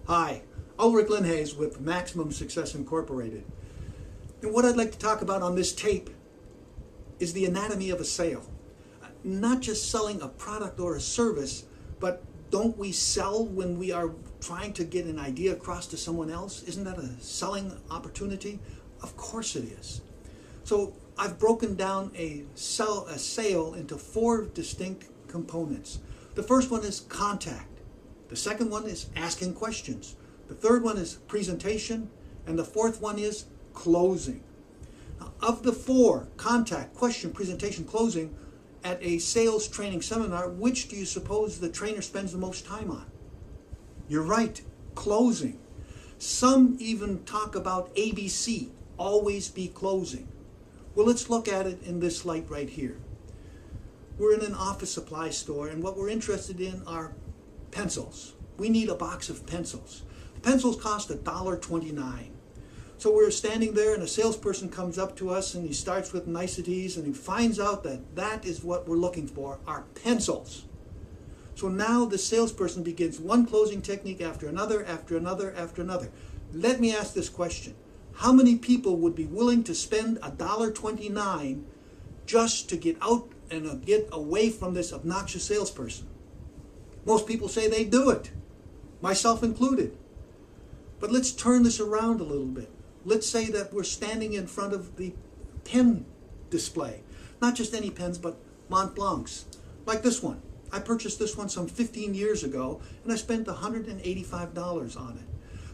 Hi, Ulrich Leinhase with Maximum Success Incorporated. And what I'd like to talk about on this tape is the anatomy of a sale. Not just selling a product or a service, but don't we sell when we are trying to get an idea across to someone else? Isn't that a selling opportunity? Of course it is. So I've broken down a sale into 4 distinct components. The first one is contact. The second one is asking questions. The third one is presentation. And the fourth one is closing. Now, of the 4, contact, question, presentation, closing, at a sales training seminar, which do you suppose the trainer spends the most time on? You're right, closing. Some even talk about ABC, always be closing. Well, let's look at it in this light right here. We're in an office supply store, and what we're interested in are pencils. We need a box of pencils. The pencils cost $1.29. So we're standing there and a salesperson comes up to us and he starts with niceties and he finds out that that is what we're looking for, are pencils. So now the salesperson begins one closing technique after another, after another, after another. Let me ask this question. How many people would be willing to spend $1.29 just to get out and get away from this obnoxious salesperson? Most people say they do it, myself included. But let's turn this around a little bit. Let's say that we're standing in front of the pen display. Not just any pens, but Mont Blancs. Like this one. I purchased this one some 15 years ago, and I spent $185 on it.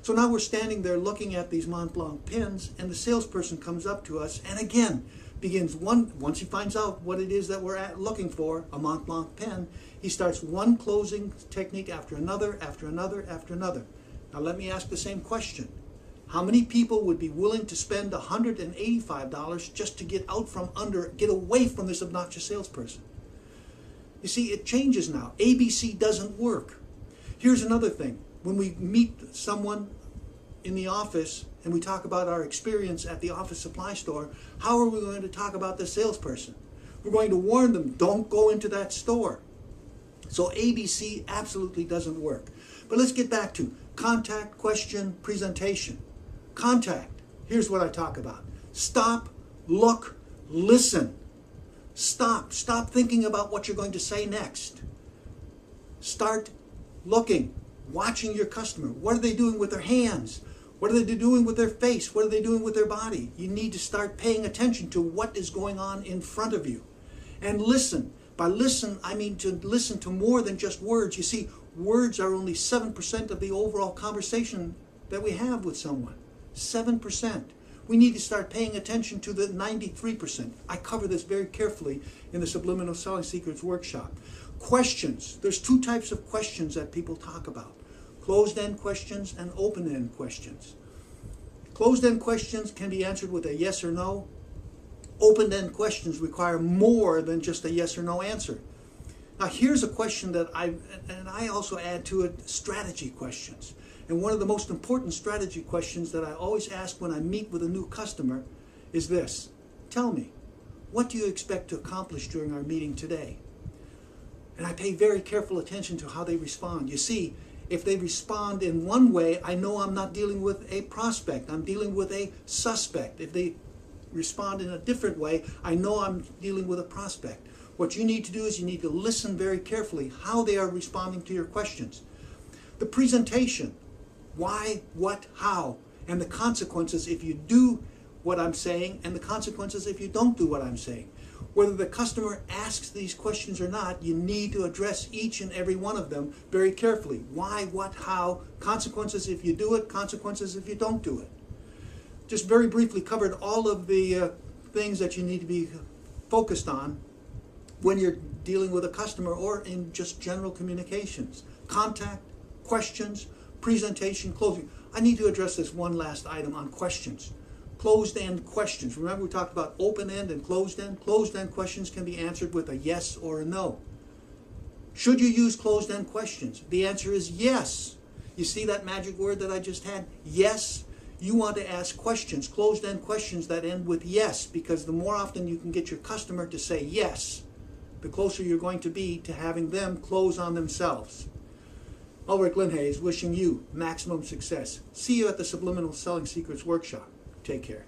So now we're standing there looking at these Mont Blanc pens, and the salesperson comes up to us, and again, begins once he finds out what it is that we're looking for, a Mont Blanc pen, he starts one closing technique after another, after another, after another. Now let me ask the same question. How many people would be willing to spend $185 just to get away from this obnoxious salesperson? You see, it changes now. ABC doesn't work. Here's another thing. When we meet someone in the office and we talk about our experience at the office supply store, how are we going to talk about the salesperson? We're going to warn them, don't go into that store. So ABC absolutely doesn't work. But let's get back to contact, question, presentation. Contact. Here's what I talk about. Stop, look, listen. Stop thinking about what you're going to say next. Start looking, watching your customer. What are they doing with their hands? What are they doing with their face? What are they doing with their body? You need to start paying attention to what is going on in front of you. And listen. By listen, I mean to listen to more than just words. You see, words are only 7% of the overall conversation that we have with someone. 7%. We need to start paying attention to the 93%. I cover this very carefully in the Subliminal Selling Secrets workshop. Questions. There's 2 types of questions that people talk about. Closed-end questions and open-end questions. Closed-end questions can be answered with a yes or no. Open-end questions require more than just a yes or no answer. Now here's a question that I also add to it, strategy questions. And one of the most important strategy questions that I always ask when I meet with a new customer is this. Tell me, what do you expect to accomplish during our meeting today? And I pay very careful attention to how they respond. You see, if they respond in one way, I know I'm not dealing with a prospect. I'm dealing with a suspect. If they respond in a different way, I know I'm dealing with a prospect. What you need to do is you need to listen very carefully how they are responding to your questions. The presentation, why, what, how, and the consequences if you do what I'm saying and the consequences if you don't do what I'm saying. Whether the customer asks these questions or not, you need to address each and every one of them very carefully. Why, what, how, consequences if you do it, consequences if you don't do it. Just very briefly covered all of the things that you need to be focused on when you're dealing with a customer or in just general communications. Contact, questions, presentation, closing. I need to address this one last item on questions. Closed-end questions. Remember we talked about open-end and closed-end? Closed-end questions can be answered with a yes or a no. Should you use closed-end questions? The answer is yes. You see that magic word that I just had? Yes. You want to ask questions, closed-end questions that end with yes, because the more often you can get your customer to say yes, the closer you're going to be to having them close on themselves. Ulrich Leinhase wishing you maximum success. See you at the Subliminal Selling Secrets Workshop. Take care.